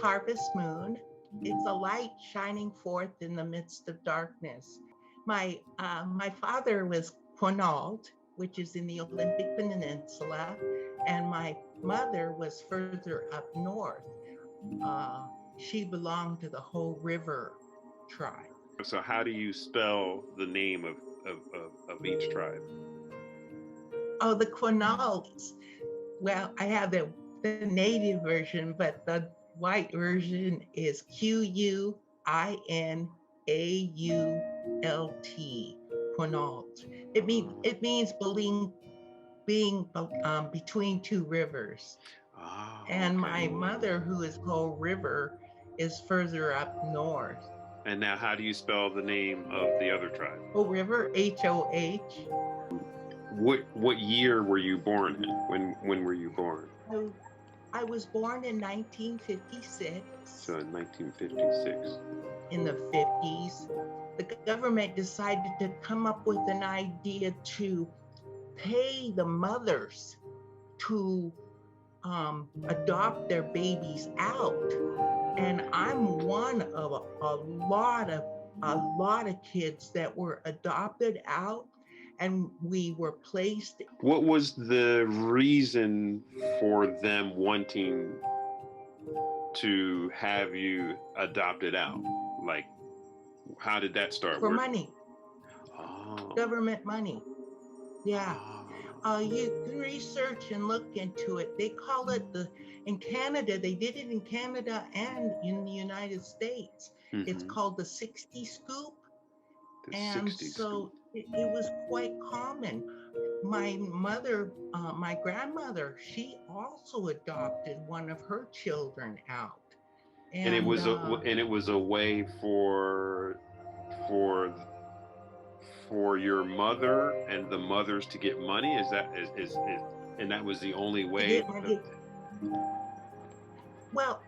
harvest moon. It's a light shining forth in the midst of darkness. My father was Quinault, which is in the Olympic Peninsula, and my mother was further up north. She belonged to the Whole River tribe. So how do you spell the name of each tribe? Oh, the Quinaults. Well, I have the native version, but the white version is Quinault, Quinault. It means being between two rivers. Oh, And okay. my mother, who is Whole River, is further up north. And now how do you spell the name of the other tribe? Whole River, Hoh. What year were you born in? When were you born? I was born in 1956. So in 1956. In the 50s, the government decided to come up with an idea to pay the mothers to adopt their babies out. And I'm one of a lot of kids that were adopted out, and we were placed. What was the reason for them wanting to have you adopted out? Like, how did that start? For money. Oh. Government money. Yeah. Oh. You can research and look into it. They call it in Canada, they did it in Canada and in the United States. Mm-hmm. It's called the 60 scoop. And so it was quite common. My mother, my grandmother, she also adopted one of her children out. And it was a way for your mother and the mothers to get money. And that was the only way. Well,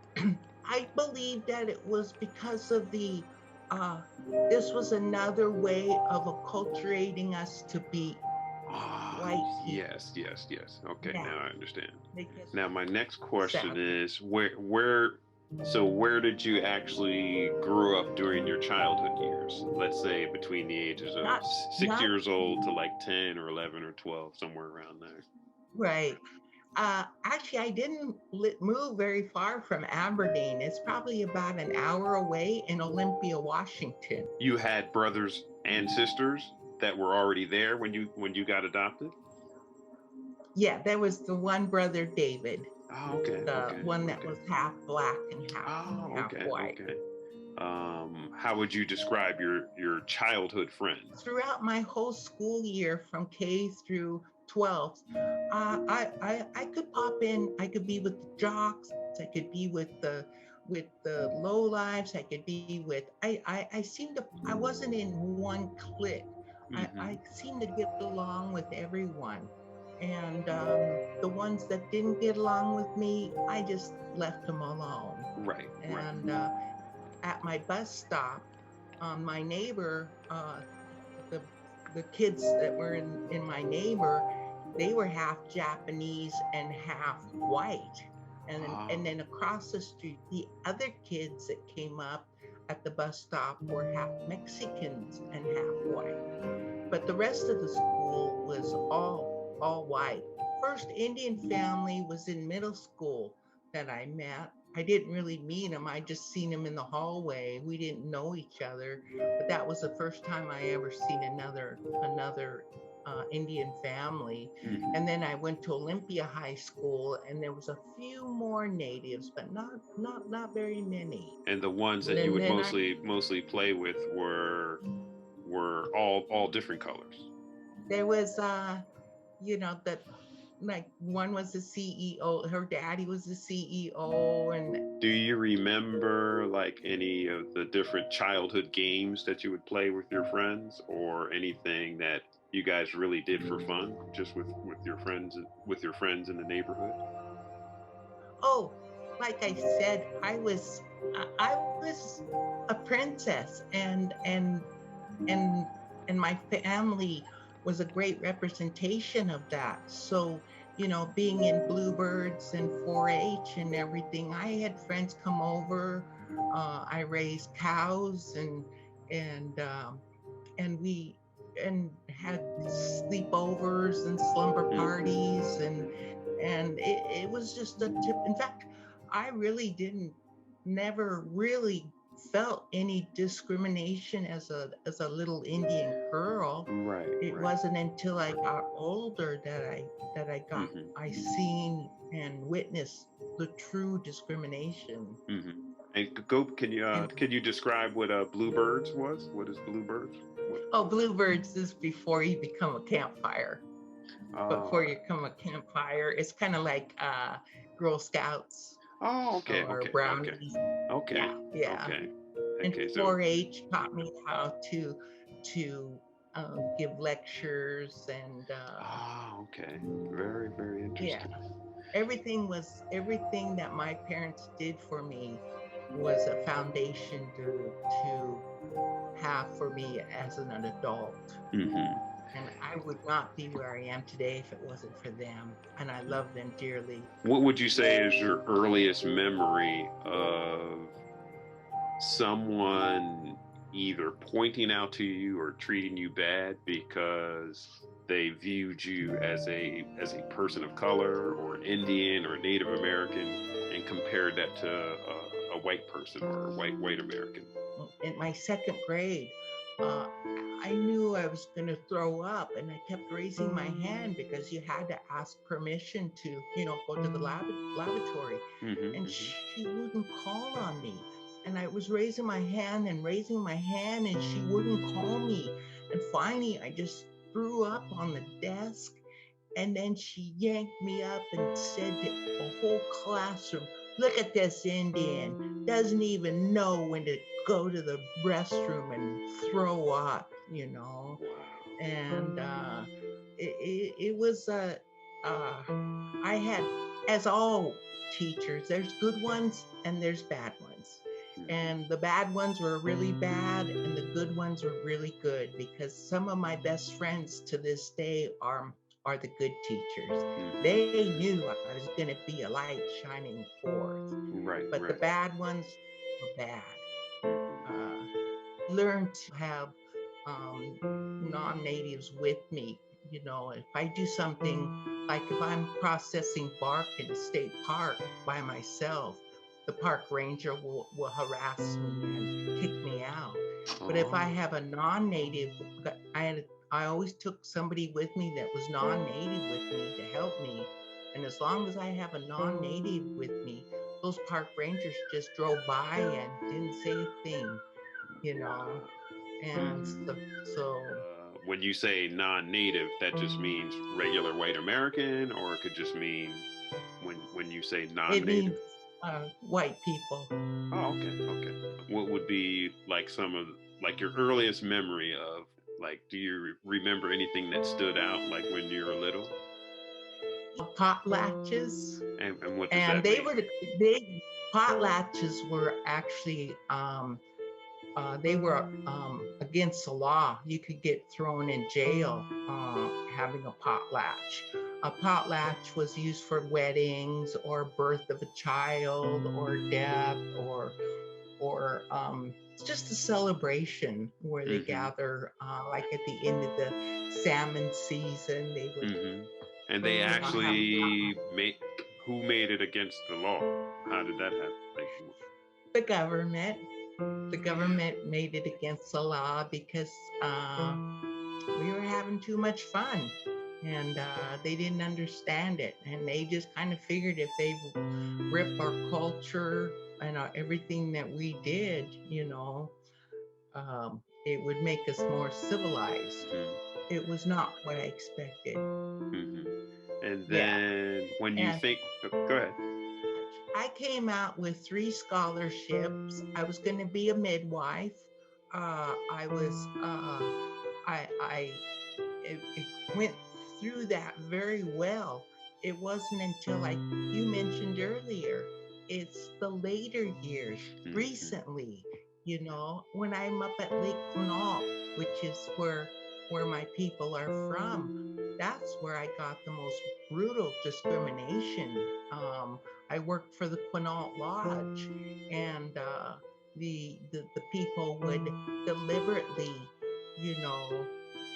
I believe that it was because of this was another way of acculturating us to be white people. Yes. Okay, yeah. Now I understand. Now my next question is where did you actually grow up during your childhood years? Let's say between the ages of 6 years old to like 10 or 11 or 12, somewhere around there. Right. Actually, I didn't move very far from Aberdeen. It's probably about an hour away in Olympia, Washington. You had brothers and sisters that were already there when you got adopted? Yeah, there was the one brother, David. Oh, okay. The one that was half black and half white. Okay. How would you describe your childhood friends? Throughout my whole school year from K through 12, I could pop in. I could be with the jocks. I could be with the low lives. I could be with. I wasn't in one clique. Mm-hmm. I seemed to get along with everyone. And the ones that didn't get along with me, I just left them alone. Right. And at my bus stop, my neighbor, the kids that were in my neighbor, they were half Japanese and half white. And then across the street, the other kids that came up at the bus stop were half Mexicans and half white. But the rest of the school was all white. First Indian family was in middle school that I met. I didn't really meet him. I just seen him in the hallway. We didn't know each other, but that was the first time I ever seen another Indian family. Mm-hmm. And then I went to Olympia High School, and there was a few more natives, but not very many. And the ones that you would mostly play with were all different colors. There was like one was the CEO, her daddy was the CEO. And do you remember like any of the different childhood games that you would play with your friends, or anything that you guys really did for fun, just with your friends in the neighborhood? Oh, like I said, I was a princess, and my family was a great representation of that. So being in Bluebirds and 4-H and everything, I had friends come over. I raised cows and and we and had sleepovers and slumber parties and it was just a tip. In fact, I really didn't never really felt any discrimination as a little Indian girl. Right, It right. wasn't until I got older that I seen and witnessed the true discrimination. And can you describe what Bluebirds was? What is Bluebirds? Oh, Bluebirds is before you become a campfire. Before Oh, you become a campfire, it's kind of like Girl Scouts okay, or okay, okay, brownies. okay, Yeah, yeah. okay, And okay. So, 4-H taught me how to give lectures and okay, very, very yeah, interesting. everything that my parents did for me was a foundation to have for me as an adult. Hmm. And I would not be where I am today if it wasn't for them. And I love them dearly. What would you say is your earliest memory of someone either pointing out to you or treating you bad because they viewed you as a person of color or an Indian or a Native American and compared that to a white person or a white American? In my second grade, uh, I knew I was going to throw up, and I kept raising my hand because you had to ask permission to, go to the lavatory. Hmm. And she wouldn't call on me. And I was raising my hand and raising my hand, and she wouldn't call me. And finally, I just threw up on the desk. And then she yanked me up and said to the whole classroom, "Look at this Indian. Doesn't even know when to go to the restroom and throw up, you know." Wow. And it was I had, as all teachers, there's good ones and there's bad ones. Hmm. And the bad ones were really bad and the good ones were really good, because some of my best friends to this day are the good teachers. Hmm. They knew I was going to be a light shining forth, Right, but the right. bad ones were bad. Hmm. Uh, Learn to have non-natives with me. If I do something, like if I'm processing bark in a state park by myself, the park ranger will harass me and kick me out. But if I Oh. have a non-native, I always took somebody with me that was non-native with me to help me. And as long as I have a non-native with me, those park rangers just drove by and didn't say a thing, you know. Wow. And so When you say non-native, that just means regular white American, or it could just mean when you say it non-native. means white people. Oh, okay, okay. What would be like some of like your earliest memory of like? Do you remember anything that stood out like when you were little? Potlatches, And what does and that they mean? were they potlatches were actually they were against the law. You could get thrown in jail having a potlatch. A potlatch was used for weddings or birth of a child or death or it's just a celebration where they Mm-hmm. gather, like at the end of the salmon season, they would, Mm-hmm. And they have actually made who made it against the law? How did that happen? Like, the government. The government made it against the law because we were having too much fun, and they didn't understand it, and they just kind of figured if they rip our culture and everything that we did, it would make us more civilized. mm-hmm. It was not what I expected. Mm-hmm. And Yeah. then when you And think, go ahead. I came out with 3 scholarships. I was going to be a midwife. I was, I it went through that very well. It wasn't until, like you mentioned earlier, it's the later years, Mm-hmm. recently, when I'm up at Lake Quinault, which is where my people are from. that's where I got the most brutal discrimination. I worked for the Quinault Lodge, and the people would deliberately, you know,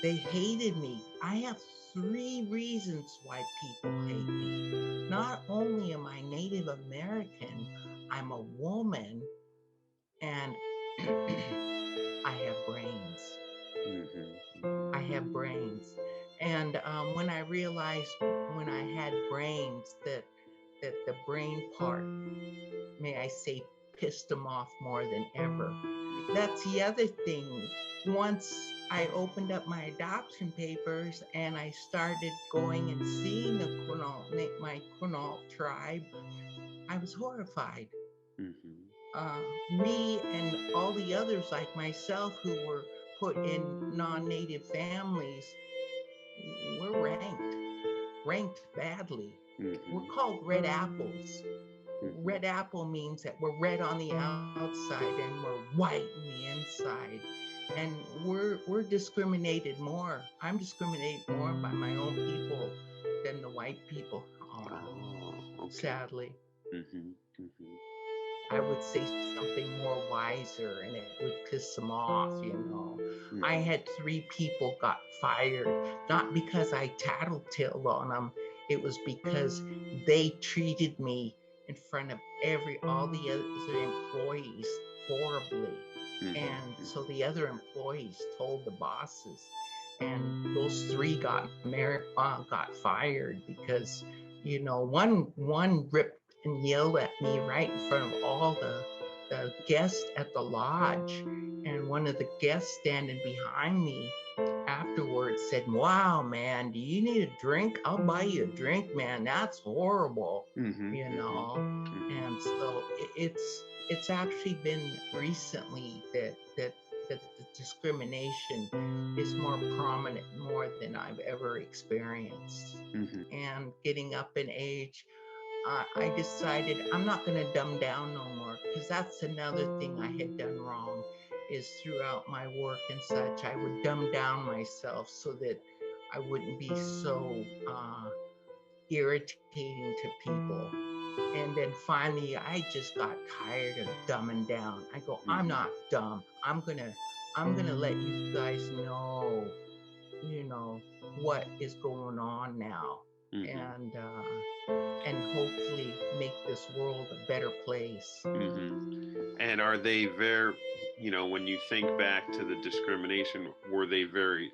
they hated me. I have three reasons why people hate me. Not only am I Native American, I'm a woman, and I have brains. I have brains. And when I realized when I had brains that the brain part, may I say, pissed them off more than ever. That's the other thing. Once I opened up my adoption papers and I started going and seeing my Quinault tribe, I was horrified. Me and all the others like myself who were put in non-native families, we're ranked badly. We're called red apples. Red apple means that we're red on the outside and we're white on the inside. And we're discriminated more. I'm discriminated more by my own people than the white people are, sadly. I would say something more wiser and it would piss them off. I had 3 people got fired, not because I tattletaled on them. It was because they treated me in front of all the other employees horribly. And so the other employees told the bosses, and those 3 got fired because, one ripped and yelled at me right in front of all the guests at the lodge. And one of the guests standing behind me afterwards said, "Wow, man, do you need a drink? I'll buy you a drink, man. That's horrible." And so it's actually been recently that the discrimination is more prominent, more than I've ever experienced. And getting up in age, I decided I'm not going to dumb down no more, because that's another thing I had done wrong, is throughout my work and such, I would dumb down myself so that I wouldn't be so irritating to people. And then finally, I just got tired of dumbing down. I go, I'm not dumb. I'm gonna let you guys know, what is going on now, and hopefully make this world a better place. And are they very, when you think back to the discrimination, were they very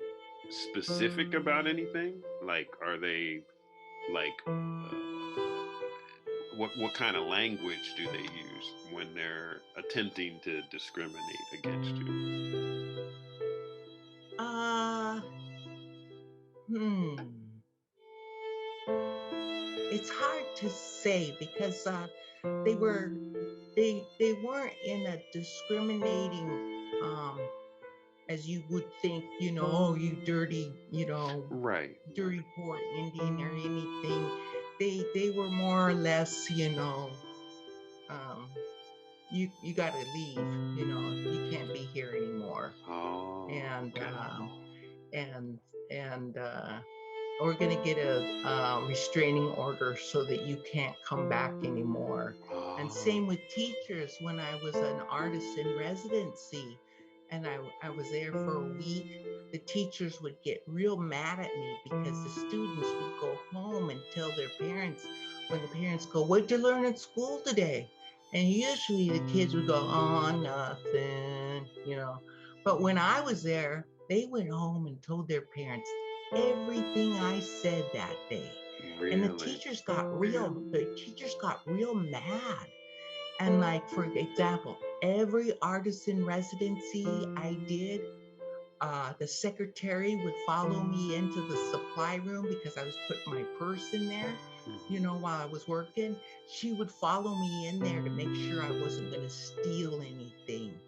specific about anything? Like, are they like, what kind of language do they use when they're attempting to discriminate against you? It's hard to say because they weren't in a discriminating, as you would think, oh, you dirty, right, dirty poor Indian or anything. They were more or less, you got to leave, you can't be here anymore. And we're going to get a restraining order so that you can't come back anymore. And same with teachers. When I was an artist in residency and I was there for a week, the teachers would get real mad at me because the students would go home and tell their parents, when the parents go, "What'd you learn at school today?" And usually the kids would go, "Oh, nothing," But when I was there, they went home and told their parents everything I said that day. Really? And the teachers got real mad. And like, for example, every artist in residency I did, the secretary would follow me into the supply room because I was putting my purse in there, while I was working. She would follow me in there to make sure I wasn't going to steal anything.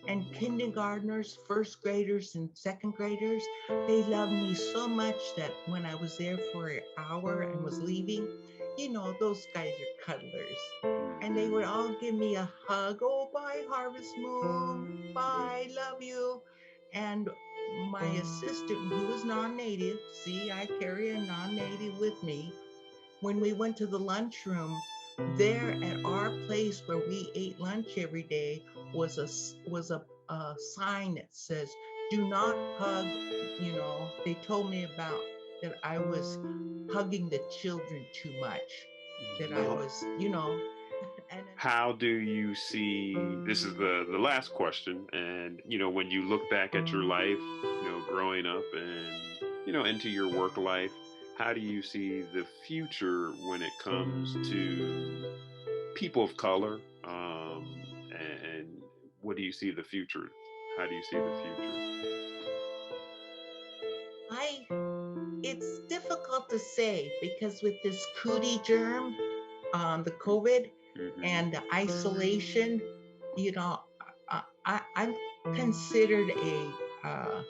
And kindergartners, first graders, and second graders, they loved me so much that when I was there for an hour and was leaving, those guys are cuddlers. And they would all give me a hug. "Oh, bye, Harvest Moon. Bye, love you." And my assistant, who was non-native, see, I carry a non-native with me. When we went to the lunchroom, there at our place where we ate lunch every day was a sign that says, "Do not hug." They told me about that I was hugging the children too much. That I Now, was, and how do you see, this is the last question, and when you look back at your life, growing up and into your work life, how do you see the future when it comes to people of color, and what do you see the future, how do you see the future? I it's difficult to say because with this cootie germ, the COVID Hmm. and the isolation, you know, I'm considered uh,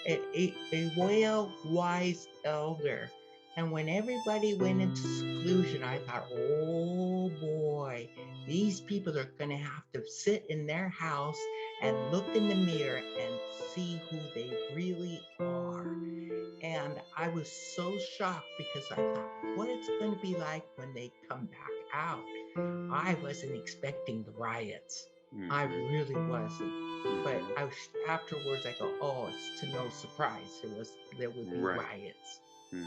a well wise elder. And when everybody went into seclusion, I thought, oh boy, these people are going to have to sit in their house and look in the mirror and see who they really are. And I was so shocked because I thought, what it's going to be like when they come back out. I wasn't expecting the riots. I Hmm. really wasn't. But Hmm. I was afterwards. I go, oh, it's to no surprise. There would be Right. riots, Hmm.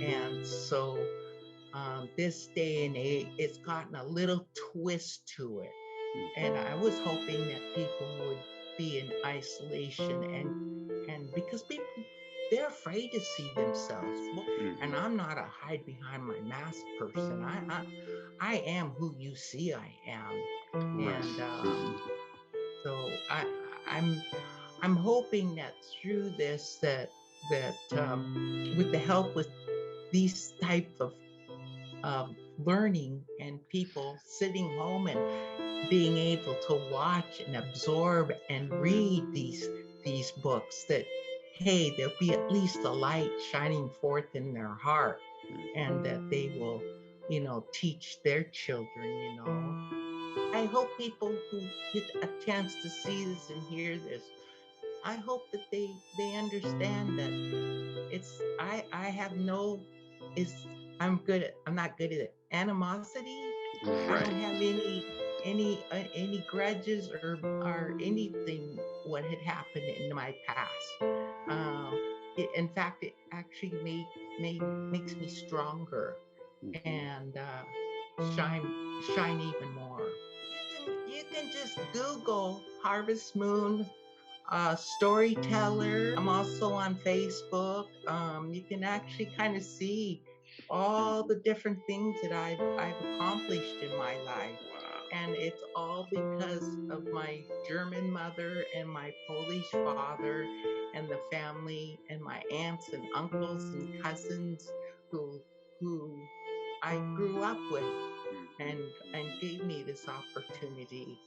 and so this day and age, it's gotten a little twist to it. And I was hoping that people would be in isolation and because people they're afraid to see themselves. And Hmm. I'm not a hide behind my mask person. I am who you see I am. Right. And Hmm. so I'm I'm hoping that through this that with the help with these type of learning and people sitting home and being able to watch and absorb and read these books, that hey, there'll be at least a light shining forth in their heart, and that they will teach their children. I hope people who get a chance to see this and hear this, I hope that they understand that I have no is I'm not good at animosity. I Right. don't have any grudges or anything what had happened in my past. In fact, it actually makes me stronger Hmm. and shine even more. You can just Google Harvest Moon storyteller. I'm also on Facebook. You can actually kind of see all the different things that I've accomplished in my life. Wow. And it's all because of my German mother and my Polish father and the family and my aunts and uncles and cousins who who I grew up with and Mhm. and gave me this opportunity.